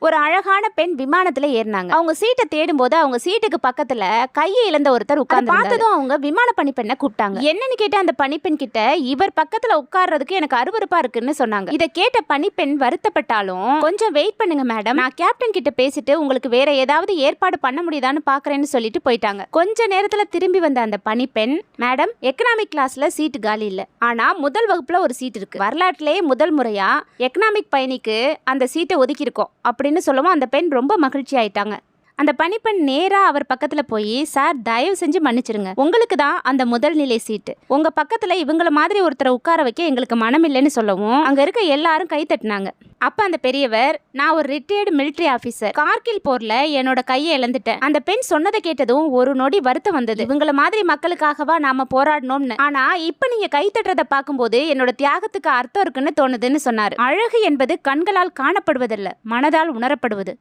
ஒரு அழகான பெண் விமானத்துல ஏறினாங்க. அவங்க சீட்டை தேடும் போது அவங்க சீட்டுக்கு பக்கத்துல கையை இழந்த ஒருத்தர் உட்கார்ந்து பார்த்ததும் அவங்க விமான பணிப்பெண்ணை கூப்பிட்டாங்க. என்னன்னு கேட்ட அந்த பணிப்பெண் கிட்ட, இவர் பக்கத்துல உட்கார்றதுக்கு எனக்கு அருவருப்பா இருக்குன்னு சொன்னாங்க. இதை கேட்ட பணிப்பெண் வருத்தப்பட்டாலும், கொஞ்சம் வெயிட் பண்ணுங்க மேடம், நான் கேப்டன் கிட்ட பேசிட்டு உங்களுக்கு வேற ஏதாவது ஏற்பாடு பண்ண முடியுதான்னு பாக்குறேன்னு சொல்லிட்டு போயிட்டாங்க. கொஞ்ச நேரத்துல திரும்பி வந்த அந்த பணிப்பெண், மேடம் எக்கனாமிக் கிளாஸ்ல சீட்டு காலி இல்ல, ஆனா முதல் வகுப்புல ஒரு சீட் இருக்கு, வரலாற்றிலேயே முதல் முறையா எக்கனாமிக் பயணிக்கு அந்த சீட்டை ஒதுக்கி இருக்கோம் அப்படின்னு சொல்லவும் அந்த பெண் ரொம்ப மகிழ்ச்சி ஆயிட்டாங்க. அந்த பணிப்பெண் நேரா அவர் பக்கத்துல போய், சார் தயவு செஞ்சு மன்னிச்சிருங்க, உங்களுக்கு தான் அந்த முதல் நிலை சீட்டு, உங்க பக்கத்துல இவங்கள மாதிரி ஒருத்தரை உட்கார வைக்க எங்களுக்கு மனம் இல்லைன்னு சொல்லவும் அங்க இருக்க எல்லாரும் கை தட்டினாங்க. அப்ப அந்த பெரியவர், நான் ஒரு ரிட்டையர்டு மிலிட்டரி ஆபீசர், கார்கில் போர்ல என்னோட கையை இழந்துட்டேன். அந்த பெண் சொன்னதை கேட்டதும் ஒரு நொடி வருத்தம் வந்தது. இவங்கள மாதிரி மக்களுக்காகவா நாம போராடணும்னு, ஆனா இப்ப நீங்க கை தட்டுறதை பார்க்கும்போது என்னோட தியாகத்துக்கு அர்த்தம் இருக்குன்னு தோணுதுன்னு சொன்னாரு. அழகு என்பது கண்களால் காணப்படுவதில்லை, மனதால் உணரப்படுவது.